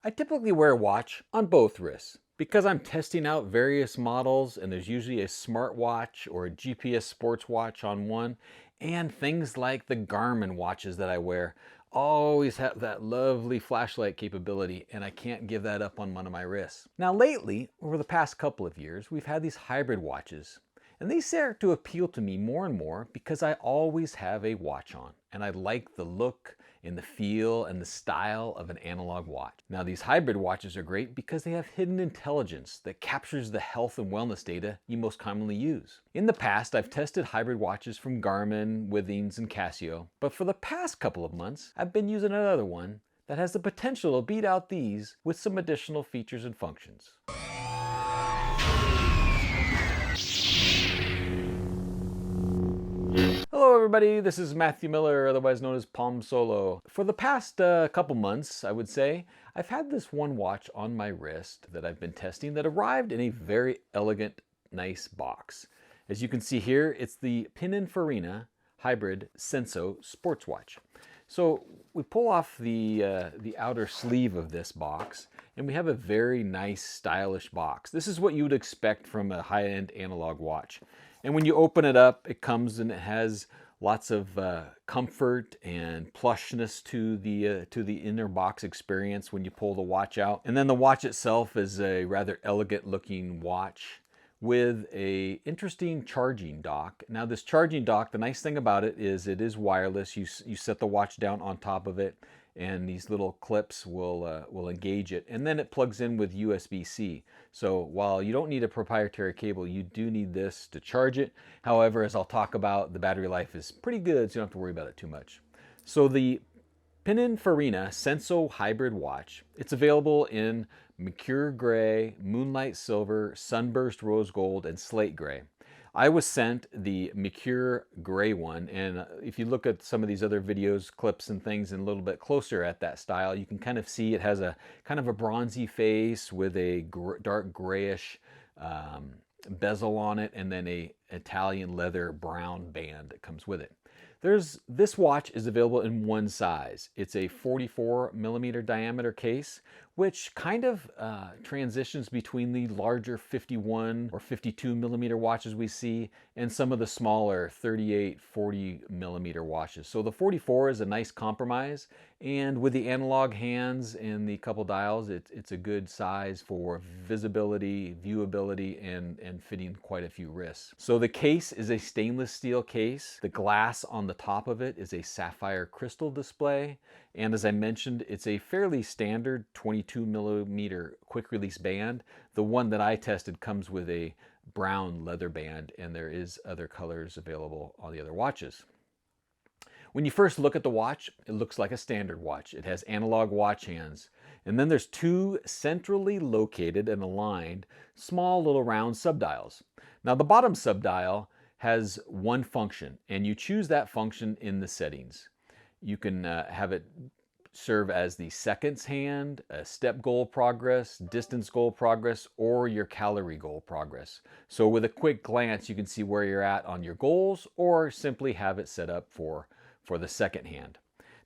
I typically wear a watch on both wrists because I'm testing out various models and there's usually a smartwatch or a GPS sports watch on one, and things like the Garmin watches that I wear always have that lovely flashlight capability, and I can't give that up on one of my wrists. Now lately, over the past couple of years, we've had these hybrid watches, and they start to appeal to me more and more because I always have a watch on and I like the look and the feel and the style of an analog watch. Now these hybrid watches are great because they have hidden intelligence that captures the health and wellness data you most commonly use. In the past, I've tested hybrid watches from Garmin, Withings, and Casio, but for the past couple of months, I've been using another one that has the potential to beat out these with some additional features and functions. Hello everybody, this is Matthew Miller, otherwise known as Palm Solo. For the past couple months, I would say, I've had this one watch on my wrist that I've been testing that arrived in a very elegant, nice box. As you can see here, it's the Pininfarina Hybrid Sensor Sports Watch. So we pull off the outer sleeve of this box, and we have a very nice, stylish box. This is what you would expect from a high-end analog watch. And when you open it up, it comes and it has lots of comfort and plushness to the inner box experience when you pull the watch out. And then the watch itself is a rather elegant looking watch with a interesting charging dock. Now this charging dock, the nice thing about it is wireless. You set the watch down on top of it, and these little clips will engage it, and then it plugs in with USB-C. So while you don't need a proprietary cable, you do need this to charge it. However, as I'll talk about, the battery life is pretty good, so you don't have to worry about it too much. So the Pininfarina Sensor Hybrid watch, it's available in Mercure Gray, Moonlight Silver, Sunburst Rose Gold, and Slate Gray. I was sent the Mercure Gray one, and if you look at some of these other videos, clips, and things and a little bit closer at that style, you can kind of see it has a kind of a bronzy face with a dark grayish bezel on it, and then a Italian leather brown band that comes with it. This watch is available in one size. It's a 44 millimeter diameter case, which kind of transitions between the larger 51 or 52 millimeter watches we see and some of the smaller 38, 40 millimeter watches. So the 44 is a nice compromise, and with the analog hands and the couple dials, it's a good size for visibility, viewability, and fitting quite a few wrists. So the case is a stainless steel case. The glass on the top of it is a sapphire crystal display. And as I mentioned, it's a fairly standard 22 millimeter quick release band. The one that I tested comes with a brown leather band, and there is other colors available on the other watches. When you first look at the watch, it looks like a standard watch. It has analog watch hands. And then there's two centrally located and aligned small little round subdials. Now the bottom subdial has one function, and you choose that function in the settings. You can have it serve as the seconds hand, a step goal progress, distance goal progress, or your calorie goal progress. So with a quick glance, you can see where you're at on your goals, or simply have it set up for the second hand.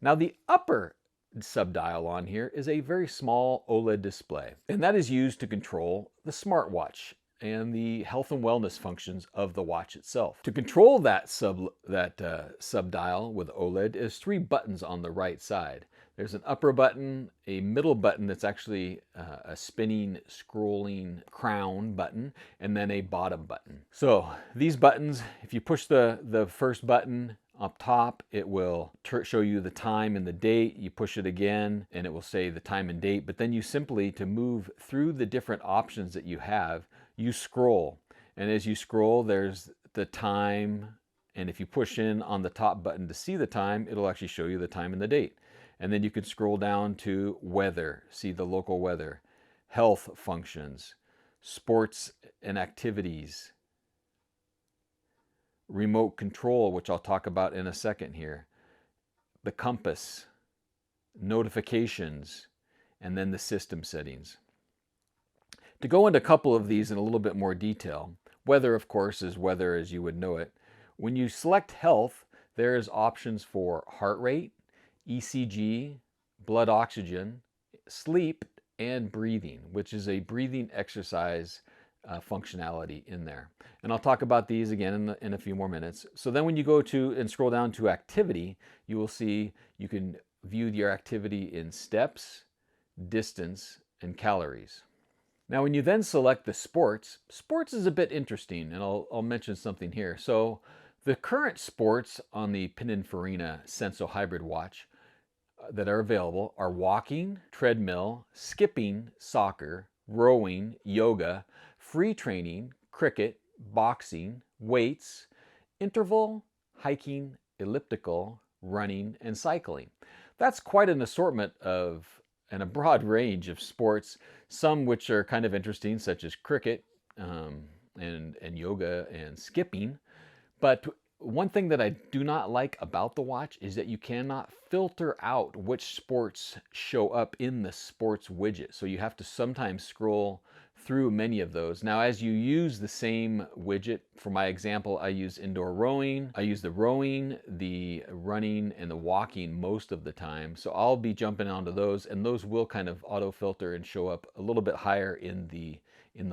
Now the upper subdial on here is a very small OLED display, and that is used to control the smartwatch and the health and wellness functions of the watch itself. To control that subdial with OLED is three buttons on the right side. There's an upper button, a middle button that's actually a spinning, scrolling crown button, and then a bottom button. So these buttons, if you push the first button up top, it will show you the time and the date. You push it again and it will say the time and date, but then you simply, to move through the different options that you have, you scroll. And as you scroll, there's the time, and if you push in on the top button to see the time, it'll actually show you the time and the date. And then you can scroll down to weather, see the local weather, health functions, sports and activities, remote control, which I'll talk about in a second here, the compass, notifications, and then the system settings. To go into a couple of these in a little bit more detail, weather, of course, is weather as you would know it. When you select health, there's options for heart rate, ECG, blood oxygen, sleep, and breathing, which is a breathing exercise functionality in there. And I'll talk about these again in a few more minutes. So then when you go to and scroll down to activity, you will see you can view your activity in steps, distance, and calories. Now when you then select the sports is a bit interesting, and I'll mention something here. So the current sports on the Pininfarina Sensor Hybrid watch that are available are walking, treadmill, skipping, soccer, rowing, yoga, free training, cricket, boxing, weights, interval, hiking, elliptical, running, and cycling. That's quite an assortment of and a broad range of sports, some which are kind of interesting, such as cricket and yoga and skipping. But one thing that I do not like about the watch is that you cannot filter out which sports show up in the sports widget. So you have to sometimes scroll through many of those. Now, as you use the same widget, for my example, I use indoor rowing. I use the rowing, the running, and the walking most of the time. So I'll be jumping onto those, and those will kind of auto filter and show up a little bit higher in the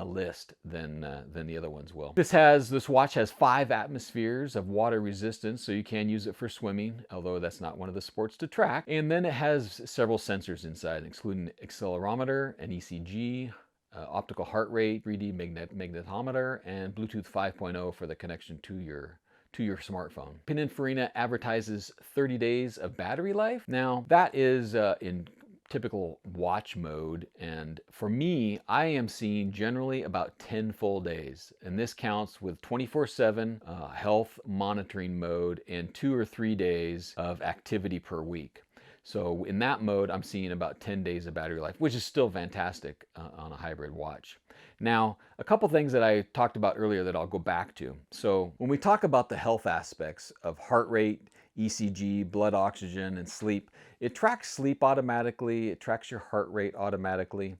list than the other ones will. This watch has 5 atmospheres of water resistance, so you can use it for swimming, although that's not one of the sports to track. And then it has several sensors inside, including accelerometer, an ECG, optical heart rate, 3D magnetometer, and Bluetooth 5.0 for the connection to your smartphone. Pininfarina advertises 30 days of battery life. Now that is in typical watch mode, and for me, I am seeing generally about 10 full days, and this counts with 24/7 health monitoring mode and 2 or 3 days of activity per week. So in that mode, I'm seeing about 10 days of battery life, which is still fantastic on a hybrid watch. Now, a couple things that I talked about earlier that I'll go back to. So when we talk about the health aspects of heart rate, ECG, blood oxygen, and sleep, it tracks sleep automatically, it tracks your heart rate automatically.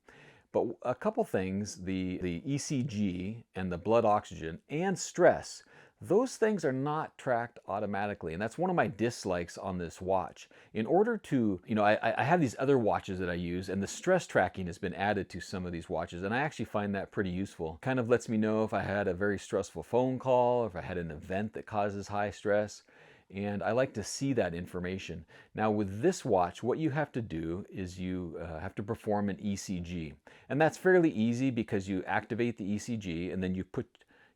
But a couple things, the ECG and the blood oxygen and stress, those things are not tracked automatically. And that's one of my dislikes on this watch. In order to, I have these other watches that I use, and the stress tracking has been added to some of these watches, and I actually find that pretty useful. Kind of lets me know if I had a very stressful phone call, or if I had an event that causes high stress. And I like to see that information. Now with this watch, what you have to do is you have to perform an ECG. And that's fairly easy because you activate the ECG and then you put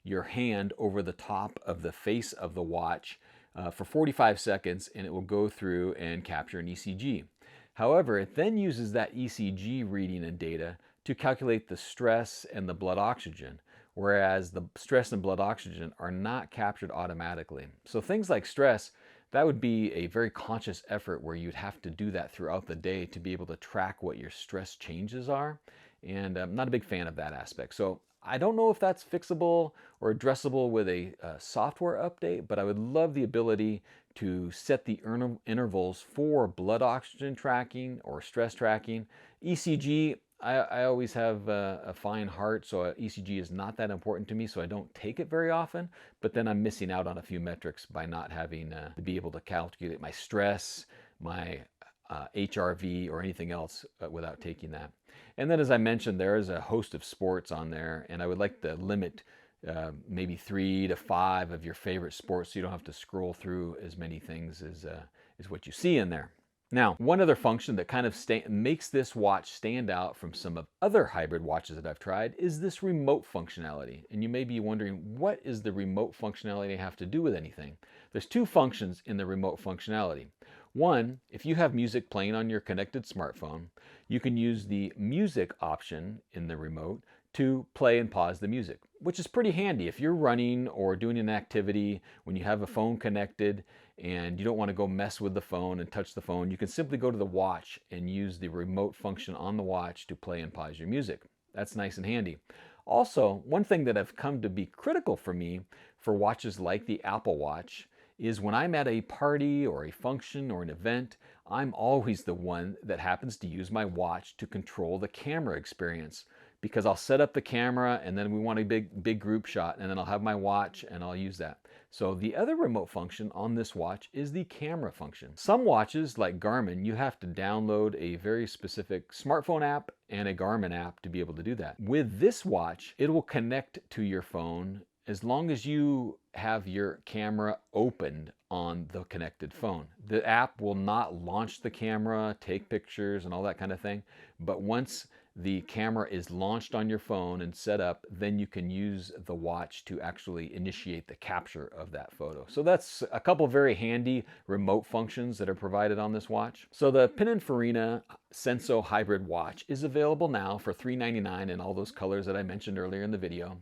your hand over the top of the face of the watch for 45 seconds, and it will go through and capture an ECG. However, it then uses that ECG reading and data to calculate the stress and the blood oxygen, whereas the stress and blood oxygen are not captured automatically. So things like stress, that would be a very conscious effort where you'd have to do that throughout the day to be able to track what your stress changes are. And I'm not a big fan of that aspect. So I don't know if that's fixable or addressable with a software update, but I would love the ability to set the intervals for blood oxygen tracking or stress tracking. ECG, I always have a fine heart, so ECG is not that important to me, so I don't take it very often, but then I'm missing out on a few metrics by not having to be able to calculate my stress, my HRV, or anything else without taking that. And then, as I mentioned, there is a host of sports on there, and I would like to limit maybe 3 to 5 of your favorite sports so you don't have to scroll through as many things as what you see in there. Now, one other function that kind of makes this watch stand out from some of other hybrid watches that I've tried is this remote functionality. And you may be wondering, what is the remote functionality have to do with anything? There's 2 functions in the remote functionality. One, if you have music playing on your connected smartphone, you can use the music option in the remote to play and pause the music, which is pretty handy. If you're running or doing an activity when you have a phone connected and you don't want to go mess with the phone and touch the phone, you can simply go to the watch and use the remote function on the watch to play and pause your music. That's nice and handy. Also, one thing that have come to be critical for me for watches like the Apple Watch is when I'm at a party or a function or an event, I'm always the one that happens to use my watch to control the camera experience, because I'll set up the camera and then we want a big group shot, and then I'll have my watch and I'll use that. So the other remote function on this watch is the camera function. Some watches like Garmin, you have to download a very specific smartphone app and a Garmin app to be able to do that. With this watch, it will connect to your phone as long as you have your camera opened on the connected phone. The app will not launch the camera, take pictures and all that kind of thing, but once the camera is launched on your phone and set up, then you can use the watch to actually initiate the capture of that photo. So that's a couple very handy remote functions that are provided on this watch. So the Pininfarina Sensor Hybrid watch is available now for $399 in all those colors that I mentioned earlier in the video.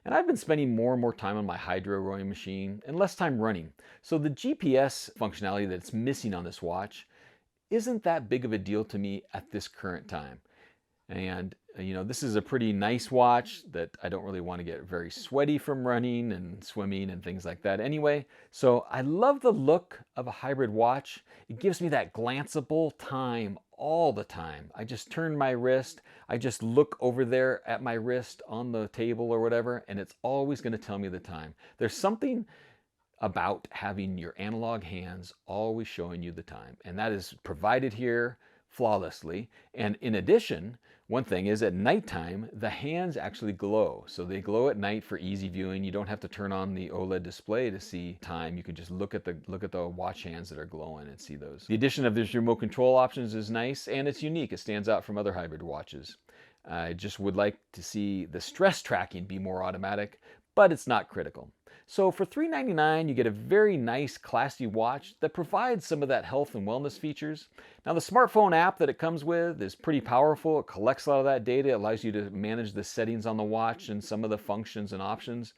And I've been spending more and more time on my hydro rowing machine and less time running. So the GPS functionality that's missing on this watch isn't that big of a deal to me at this current time. And this is a pretty nice watch that I don't really want to get very sweaty from running and swimming and things like that anyway. So I love the look of a hybrid watch. It gives me that glanceable time all the time. I just turn my wrist, I just look over there at my wrist on the table or whatever, and it's always going to tell me the time. There's something about having your analog hands always showing you the time, and that is provided here flawlessly. And in addition, one thing is at nighttime, the hands actually glow. So they glow at night for easy viewing. You don't have to turn on the OLED display to see time. You can just look at the watch hands that are glowing and see those. The addition of these remote control options is nice, and it's unique. It stands out from other hybrid watches. I just would like to see the stress tracking be more automatic, but it's not critical. So for $399, you get a very nice, classy watch that provides some of that health and wellness features. Now, the smartphone app that it comes with is pretty powerful. It collects a lot of that data. It allows you to manage the settings on the watch and some of the functions and options.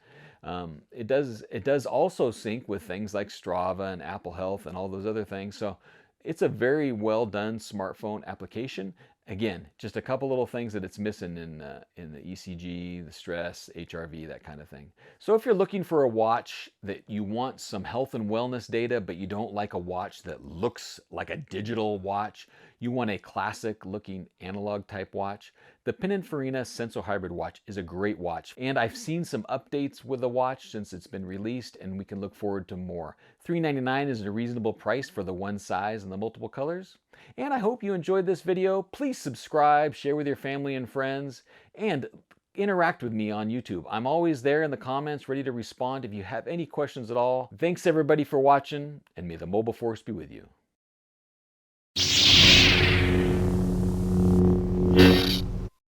It does also sync with things like Strava and Apple Health and all those other things. So it's a very well done smartphone application. Again, just a couple little things that it's missing in the ECG, the stress, HRV, that kind of thing. So if you're looking for a watch that you want some health and wellness data, but you don't like a watch that looks like a digital watch, you want a classic looking analog type watch, the Pininfarina Sensor Hybrid watch is a great watch. And I've seen some updates with the watch since it's been released, and we can look forward to more. $399 is a reasonable price for the one size and the multiple colors. And I hope you enjoyed this video. Please subscribe, share with your family and friends, and interact with me on YouTube. I'm always there in the comments, ready to respond if you have any questions at all. Thanks everybody for watching, and may the mobile force be with you.